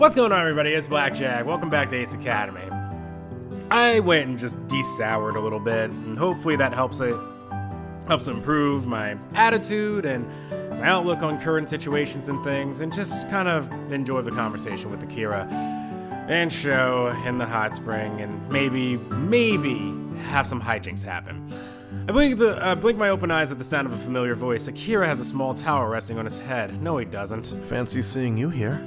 What's going on, everybody? It's Blackjack. Welcome back to Ace Academy. I went and just de-soured a little bit, and hopefully that helps improve my attitude and my outlook on current situations and things, and just kind of enjoy the conversation with Akira and Sho in the hot spring, and maybe have some hijinks happen. I blink my open eyes at the sound of a familiar voice. Akira has a small tower resting on his head. No, he doesn't. Fancy seeing you here.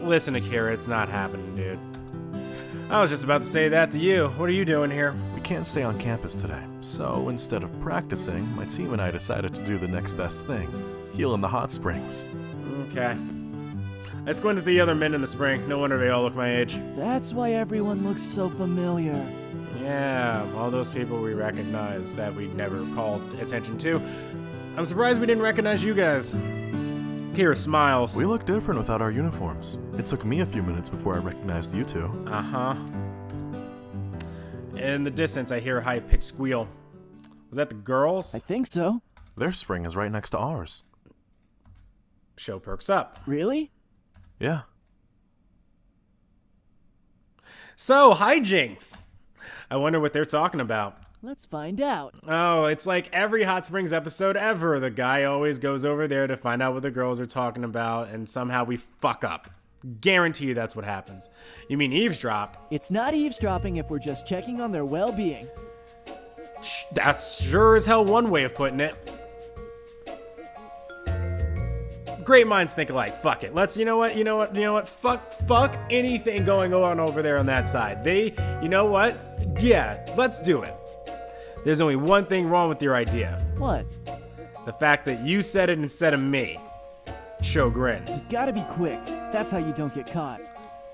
Listen, Akira, it's not happening, dude. I was just about to say that to you. What are you doing here? We can't stay on campus today, so instead of practicing, my team and I decided to do the next best thing. Heal in the hot springs. Okay. I squinted at the other men in the spring. No wonder they all look my age. That's why everyone looks so familiar. Yeah, all those people we recognize that we never called attention to. I'm surprised we didn't recognize you guys. Akira smiles. We look different without our uniforms. It took me a few minutes before I recognized you two. Uh-huh. In the distance, I hear a high-pitched squeal. Was that the girls? I think so. Their spring is right next to ours. Sho perks up. Really? Yeah. So, hijinks! I wonder what they're talking about. Let's find out. Oh, it's like every Hot Springs episode ever. The guy always goes over there to find out what the girls are talking about, and somehow we fuck up. Guarantee you that's what happens. You mean eavesdrop? It's not eavesdropping if we're just checking on their well-being. That's sure as hell one way of putting it. Great minds think alike. Fuck it. Let's, you know what? Fuck anything going on over there on that side. You know what? Yeah, let's do it. There's only one thing wrong with your idea. What? The fact that you said it instead of me. Sho grins. You've gotta be quick. That's how you don't get caught.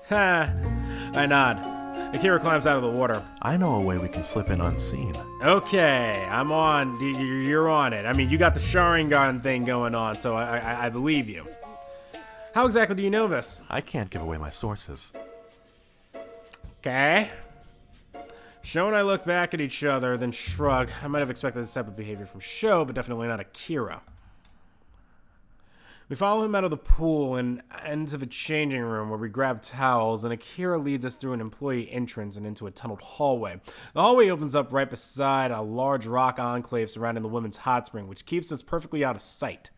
Ha! I nod. Akira climbs out of the water. I know a way we can slip in unseen. Okay, I'm on. You're on it. I mean, you got the Sharingan thing going on, so I believe you. How exactly do you know this? I can't give away my sources. Okay. Sho and I look back at each other, then shrug. I might have expected this type of behavior from Sho, but definitely not Akira. We follow him out of the pool and into the changing room where we grab towels, and Akira leads us through an employee entrance and into a tunneled hallway. The hallway opens up right beside a large rock enclave surrounding the women's hot spring, which keeps us perfectly out of sight.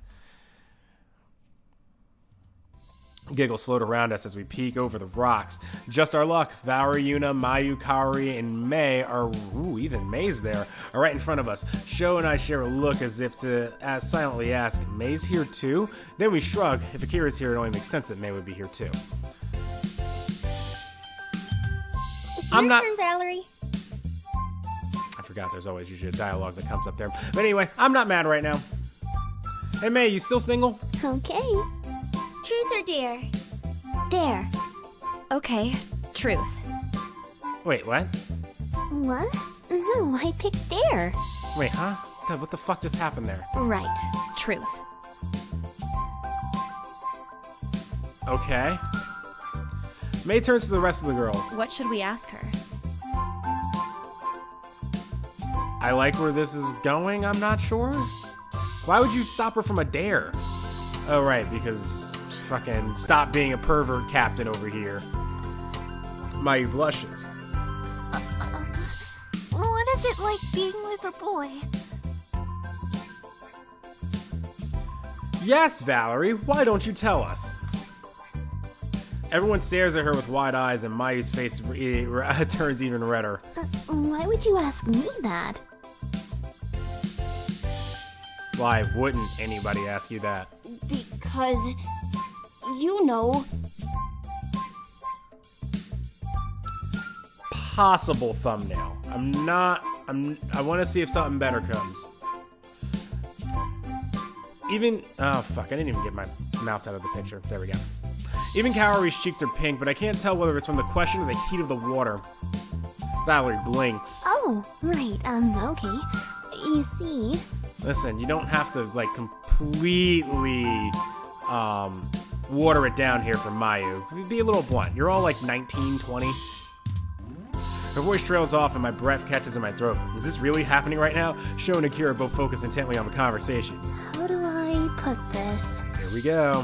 Giggles float around us as we peek over the rocks. Just our luck, Valerie, Yuna, Mayu, Kaori, and Mei are, even Mei's there, are right in front of us. Sho and I share a look as if to silently ask, Mei's here too? Then we shrug. If Akira's here, it only makes sense that Mei would be here too. It's your turn, Valerie. I forgot there's always usually a dialogue that comes up there. But anyway, I'm not mad right now. Hey Mei, you still single? Okay. Truth or dare? Dare. Okay, truth. Wait, what? What? No, I picked dare. Wait, huh? What the fuck just happened there? Right, truth. Okay. Mei turns to the rest of the girls. What should we ask her? I like where this is going, I'm not sure. Why would you stop her from a dare? Oh, right, because fucking stop being a pervert captain over here. Mayu blushes. What is it like being with a boy? Yes, Valerie, why don't you tell us? Everyone stares at her with wide eyes, and Mayu's face turns even redder. Why would you ask me that? Why wouldn't anybody ask you that? Because, you know. Possible thumbnail. I want to see if something better comes. Oh fuck, I didn't even get my mouse out of the picture. There we go. Even Kaori's cheeks are pink, but I can't tell whether it's from the question or the heat of the water. Valerie blinks. Oh, right, okay. You see. Listen, you don't have to, completely, water it down here for Mayu. Be a little blunt. You're all, 19, 20. Her voice trails off and my breath catches in my throat. Is this really happening right now? Sho and Akira both focus intently on the conversation. How do I put this? Here we go.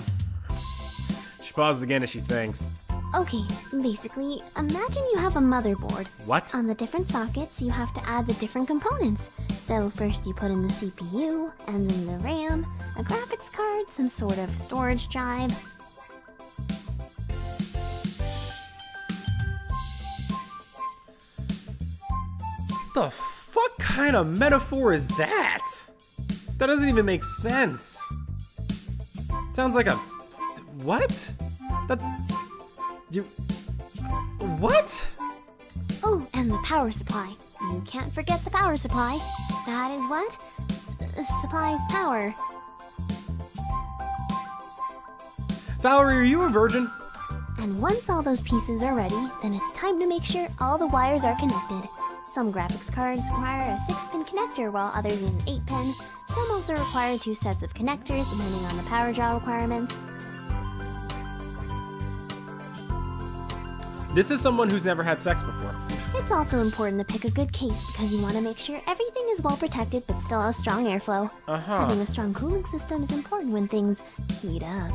pauses again as she thinks. Okay, basically, imagine you have a motherboard. What? On the different sockets, you have to add the different components. So first you put in the CPU, and then the RAM, a graphics card, some sort of storage drive. The fuck kind of metaphor is that? That doesn't even make sense. Sounds like a... What? That... You... What? Oh, and the power supply. You can't forget the power supply. That is what? Supplies power. Valerie, are you a virgin? And once all those pieces are ready, then it's time to make sure all the wires are connected. Some graphics cards require a 6-pin connector while others need an 8-pin. Some also require 2 sets of connectors depending on the power draw requirements. This is someone who's never had sex before. It's also important to pick a good case because you want to make sure everything is well protected but still has strong airflow. Having a strong cooling system is important when things heat up.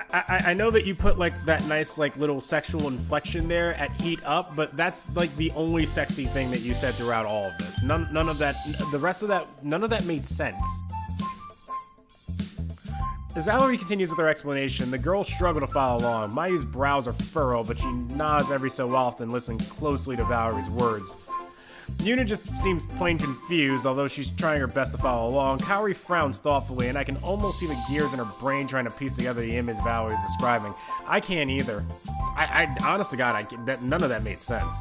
I know that you put like that nice like little sexual inflection there at heat up, but that's like the only sexy thing that you said throughout all of this. None of that, the rest of that, none of that made sense. As Valerie continues with her explanation, the girls struggle to follow along. Mayu's brows are furrowed, but she nods every so often, listening closely to Valerie's words. Yuna just seems plain confused, although she's trying her best to follow along. Kaori frowns thoughtfully, and I can almost see the gears in her brain trying to piece together the image Valerie's describing. I can't either. I honest to God, none of that made sense.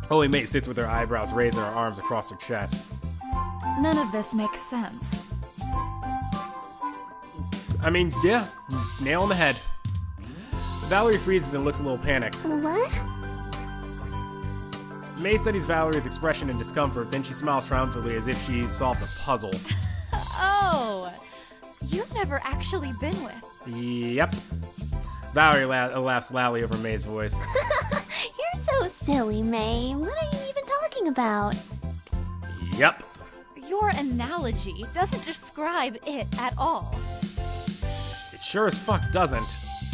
Holy Mate sits with her eyebrows raised and her arms across her chest. None of this makes sense. I mean, yeah, nail on the head. Valerie freezes and looks a little panicked. What? May studies Valerie's expression in discomfort, then she smiles triumphantly as if she solved a puzzle. Oh, you've never actually been with. Yep. Valerie laughs loudly over May's voice. You're so silly, May. What are you even talking about? Yep. Your analogy doesn't describe it at all. It sure as fuck doesn't.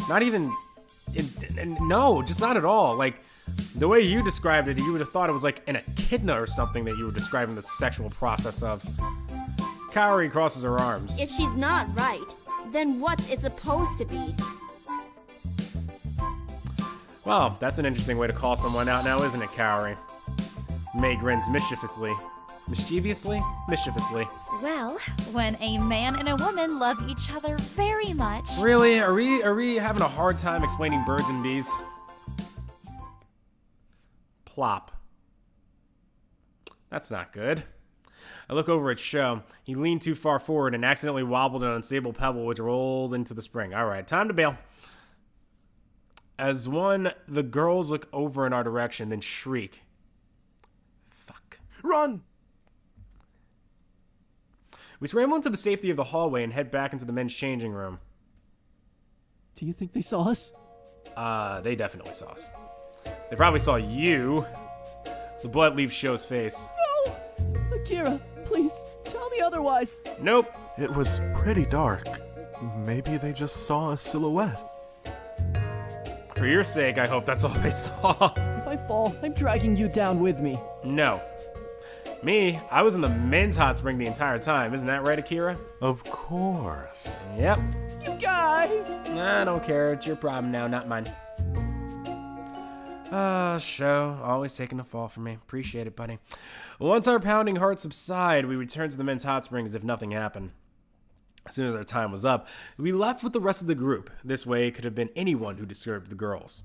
Not even... no, just not at all. Like, the way you described it, you would have thought it was like an echidna or something that you were describing the sexual process of. Kaori crosses her arms. If she's not right, then what's it supposed to be? Well, that's an interesting way to call someone out now, isn't it, Kaori? May grins mischievously. Mischievously? Mischievously. Well, when a man and a woman love each other very much... Really? Are we having a hard time explaining birds and bees? Plop. That's not good. I look over at Sho. He leaned too far forward and accidentally wobbled an unstable pebble which rolled into the spring. Alright, time to bail. As one, the girls look over in our direction, then shriek. Fuck. Run! We scramble into the safety of the hallway and head back into the men's changing room. Do you think they saw us? They definitely saw us. They probably saw you. The blood leaves Sho's face. No! Akira, please, tell me otherwise. Nope. It was pretty dark. Maybe they just saw a silhouette. For your sake, I hope that's all they saw. If I fall, I'm dragging you down with me. No. Me, I was in the men's hot spring the entire time. Isn't that right, Akira? Of course. Yep. You guys! I don't care. It's your problem now, not mine. Sho, always taking the fall for me. Appreciate it, buddy. Once our pounding hearts subside, we return to the men's hot spring as if nothing happened. As soon as our time was up, we left with the rest of the group. This way, it could have been anyone who disturbed the girls.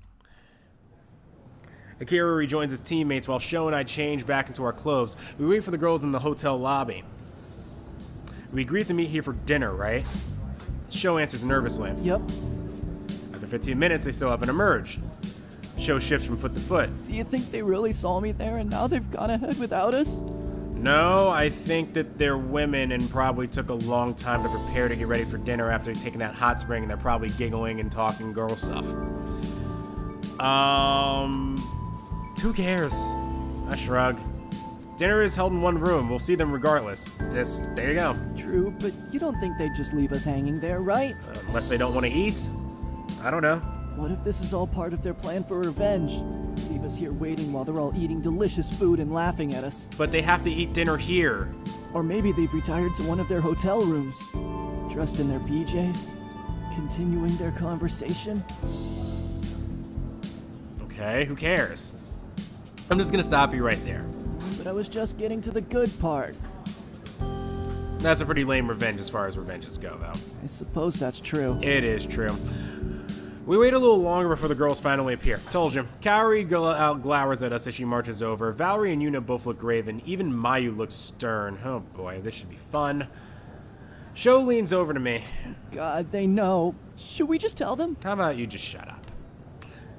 Akira rejoins his teammates while Sho and I change back into our clothes. We wait for the girls in the hotel lobby. We agreed to meet here for dinner, right? Sho answers nervously. Yep. After 15 minutes, they still haven't emerged. Sho shifts from foot to foot. Do you think they really saw me there and now they've gone ahead without us? No, I think that they're women and probably took a long time to prepare to get ready for dinner after taking that hot spring, and they're probably giggling and talking girl stuff. Who cares? I shrug. Dinner is held in one room. We'll see them regardless. There you go. True, but you don't think they'd just leave us hanging there, right? Unless they don't want to eat. I don't know. What if this is all part of their plan for revenge? Leave us here waiting while they're all eating delicious food and laughing at us. But they have to eat dinner here. Or maybe they've retired to one of their hotel rooms, dressed in their PJs, continuing their conversation. Okay, who cares? I'm just gonna stop you right there. But I was just getting to the good part. That's a pretty lame revenge as far as revenges go, though. I suppose that's true. It is true. We wait a little longer before the girls finally appear. Told you. Kaori glowers at us as she marches over. Valerie and Yuna both look grave, and even Mayu looks stern. Oh boy, this should be fun. Sho leans over to me. God, they know. Should we just tell them? How about you just shut up?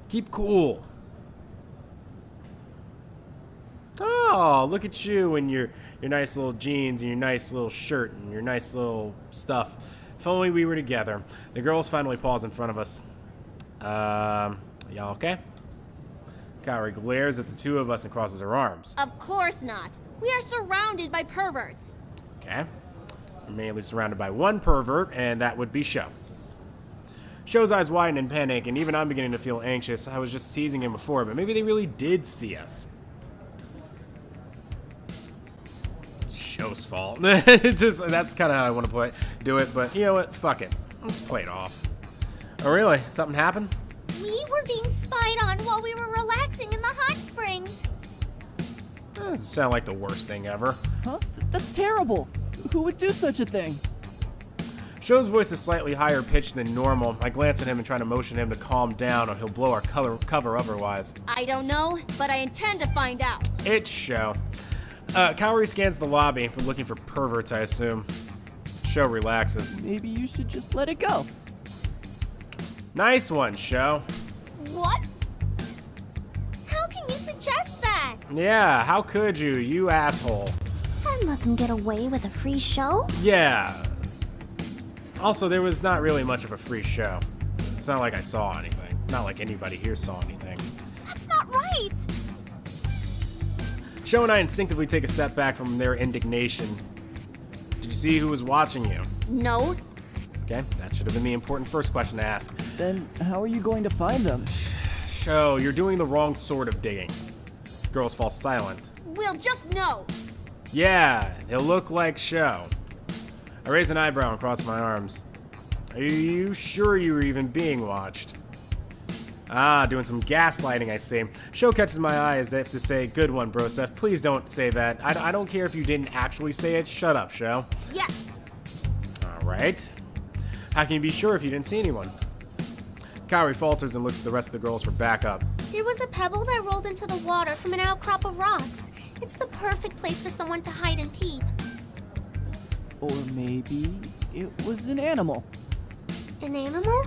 Keep cool. Oh, look at you and your nice little jeans and your nice little shirt and your nice little stuff. If only we were together. The girls finally pause in front of us. Y'all okay? Kaori glares at the two of us and crosses her arms. Of course not. We are surrounded by perverts. Okay. We're mainly surrounded by one pervert, and that would be Sho. Sho's eyes widen in panic, and even I'm beginning to feel anxious. I was just teasing him before, but maybe they really did see us. It's Sho's fault. That's kind of how I want to do it, but you know what? Fuck it. Let's play it off. Oh, really? Something happened? We were being spied on while we were relaxing in the hot springs. Doesn't sound like the worst thing ever. Huh? That's terrible. Who would do such a thing? Sho's voice is slightly higher pitched than normal. I glance at him and try to motion him to calm down or he'll blow our cover otherwise. I don't know, but I intend to find out. It's Sho. Kaori scans the lobby. We're looking for perverts, I assume. Sho relaxes. Maybe you should just let it go. Nice one, Sho. What? How can you suggest that? Yeah, how could you, you asshole? And let them get away with a free show? Yeah. Also, there was not really much of a free show. It's not like I saw anything. Not like anybody here saw anything. That's not right! Sho and I instinctively take a step back from their indignation. Did you see who was watching you? No. Okay, that should have been the important first question to ask. Then how are you going to find them? Sho, you're doing the wrong sort of digging. Girls fall silent. We'll just know. Yeah, he'll look like Sho. I raise an eyebrow and cross my arms. Are you sure you were even being watched? Ah, doing some gaslighting, I see. Sho catches my eye as if to say, good one, Broseph. Please don't say that. I don't care if you didn't actually say it. Shut up, Sho. Yes. All right. How can you be sure if you didn't see anyone? Kaori falters and looks at the rest of the girls for backup. There was a pebble that rolled into the water from an outcrop of rocks. It's the perfect place for someone to hide and peep. Or maybe it was an animal. An animal?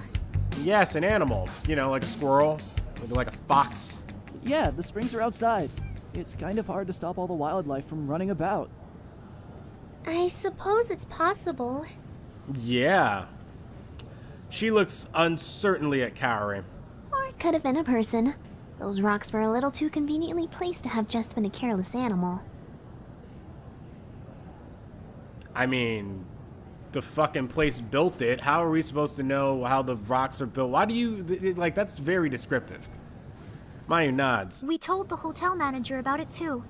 Yes, an animal. You know, like a squirrel, maybe like a fox. Yeah, the springs are outside. It's kind of hard to stop all the wildlife from running about. I suppose it's possible. Yeah. She looks uncertainly at Kaori. Or it could have been a person. Those rocks were a little too conveniently placed to have just been a careless animal. I mean, the fucking place built it. How are we supposed to know how the rocks are built? Why do you, like, that's very descriptive. Mayu nods. We told the hotel manager about it too.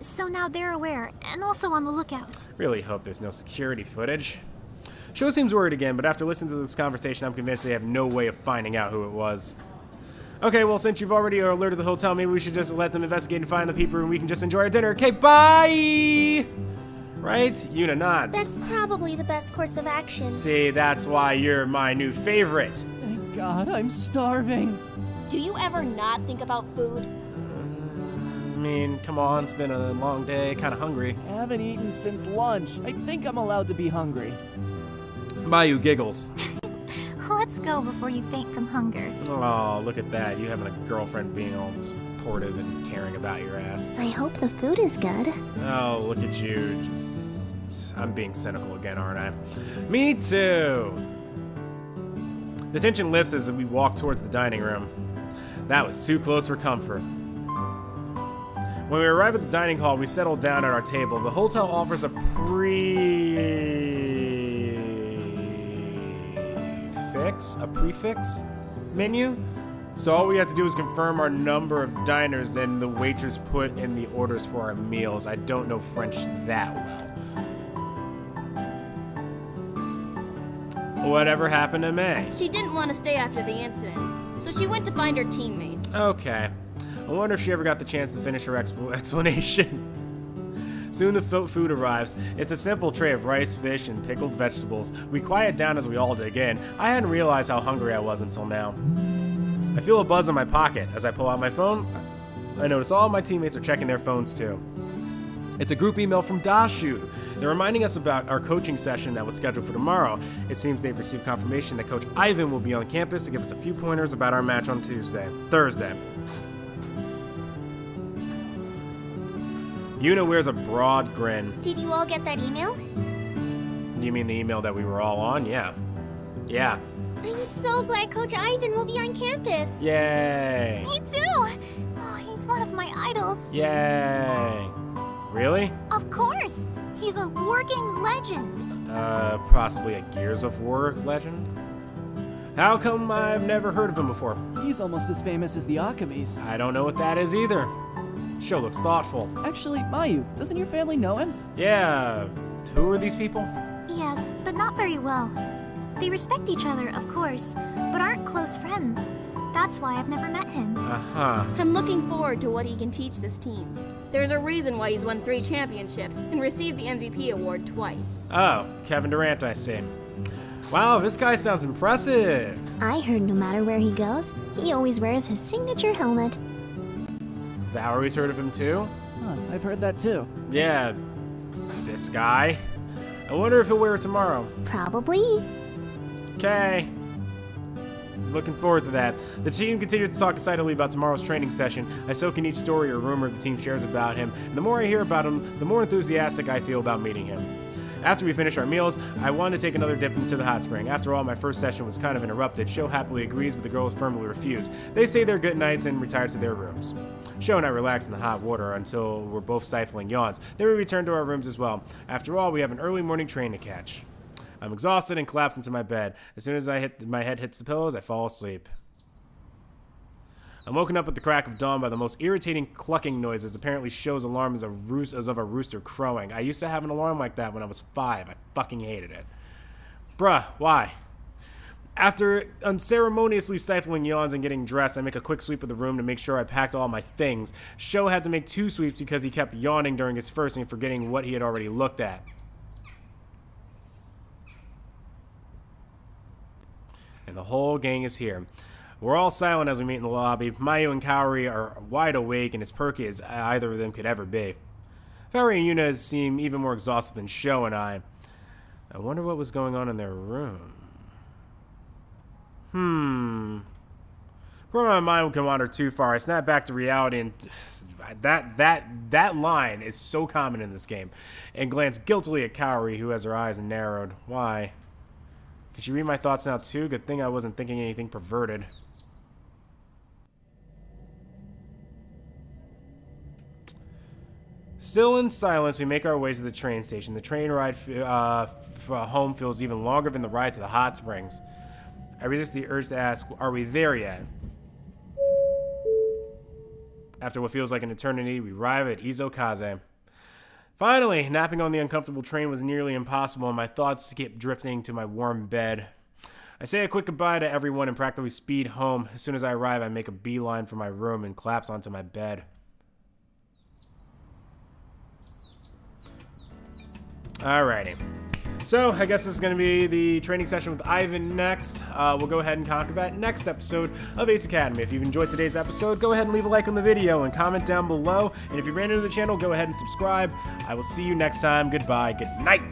So now they're aware, and also on the lookout. Really hope there's no security footage. Sho seems worried again, but after listening to this conversation, I'm convinced they have no way of finding out who it was. Okay, well, since you've already alerted the hotel, maybe we should just let them investigate and find the people and we can just enjoy our dinner. Okay, bye! Right? Yuna nods. That's probably the best course of action. See, that's why you're my new favorite. Thank God, I'm starving. Do you ever not think about food? I mean, come on, it's been a long day, kind of hungry. I haven't eaten since lunch. I think I'm allowed to be hungry. Mayu giggles. Let's go before you faint from hunger. Oh, look at that. You having a girlfriend being all supportive and caring about your ass. I hope the food is good. Oh, look at you. I'm being cynical again, aren't I? Me too. The tension lifts as we walk towards the dining room. That was too close for comfort. When we arrive at the dining hall, we settle down at our table. The hotel offers a prefix menu. So all we have to do is confirm our number of diners, and the waitress put in the orders for our meals. I don't know French that well. Whatever happened to May? She didn't want to stay after the incident, so she went to find her teammates. Okay. I wonder if she ever got the chance to finish her explanation. Soon the food arrives. It's a simple tray of rice, fish, and pickled vegetables. We quiet down as we all dig in. I hadn't realized how hungry I was until now. I feel a buzz in my pocket. As I pull out my phone, I notice all my teammates are checking their phones too. It's a group email from Dashu. They're reminding us about our coaching session that was scheduled for tomorrow. It seems they've received confirmation that Coach Ivan will be on campus to give us a few pointers about our match on Thursday. Yuna wears a broad grin. Did you all get that email? You mean the email that we were all on? Yeah. I'm so glad Coach Ivan will be on campus. Yay. Me too. Oh, he's one of my idols. Yay. Really? Of course. He's a working legend. Possibly a Gears of War legend? How come I've never heard of him before? He's almost as famous as the Akamis. I don't know what that is either. Show looks thoughtful. Actually, Mayu, doesn't your family know him? Yeah. Who are these people? Yes, but not very well. They respect each other, of course, but aren't close friends. That's why I've never met him. Uh-huh. I'm looking forward to what he can teach this team. There's a reason why he's won 3 championships and received the MVP award twice. Oh, Kevin Durant, I see. Wow, this guy sounds impressive. I heard no matter where he goes, he always wears his signature helmet. Valerie's heard of him too? Huh, I've heard that too. Yeah, this guy. I wonder if he'll wear it tomorrow. Probably. Okay. Looking forward to that. The team continues to talk excitedly about tomorrow's training session. I soak in each story or rumor the team shares about him, and the more I hear about him, the more enthusiastic I feel about meeting him. After we finish our meals, I want to take another dip into the hot spring. After all, my first session was kind of interrupted. Sho happily agrees, but the girls firmly refuse. They say their good nights and retire to their rooms. Sho and I relax in the hot water until we're both stifling yawns. Then we return to our rooms as well. After all, we have an early morning train to catch. I'm exhausted and collapse into my bed. As soon as my head hits the pillows, I fall asleep. I'm woken up at the crack of dawn by the most irritating clucking noises. Apparently Sho's alarm is of a rooster crowing. I used to have an alarm like that when I was 5. I fucking hated it. Bruh, why? After unceremoniously stifling yawns and getting dressed, I make a quick sweep of the room to make sure I packed all my things. Sho had to make 2 sweeps because he kept yawning during his first and forgetting what he had already looked at. And the whole gang is here. We're all silent as we meet in the lobby. Mayu and Kaori are wide awake and as perky as either of them could ever be. Valerie and Yuna seem even more exhausted than Sho and I. I wonder what was going on in their room. Before my mind can wander too far, I snap back to reality, and that line is so common in this game, and glance guiltily at Kaori, who has her eyes narrowed. Why? Could you read my thoughts now too? Good thing I wasn't thinking anything perverted. Still in silence, we make our way to the train station. The train ride home feels even longer than the ride to the hot springs. I resist the urge to ask, are we there yet? After what feels like an eternity, we arrive at Izokaze. Finally, napping on the uncomfortable train was nearly impossible, and my thoughts kept drifting to my warm bed. I say a quick goodbye to everyone and practically speed home. As soon as I arrive, I make a beeline for my room and collapse onto my bed. Alrighty. So, I guess this is going to be the training session with Ivan next. We'll go ahead and conquer that next episode of Ace Academy. If you've enjoyed today's episode, go ahead and leave a like on the video and comment down below. And if you're brand new to the channel, go ahead and subscribe. I will see you next time. Goodbye. Good night.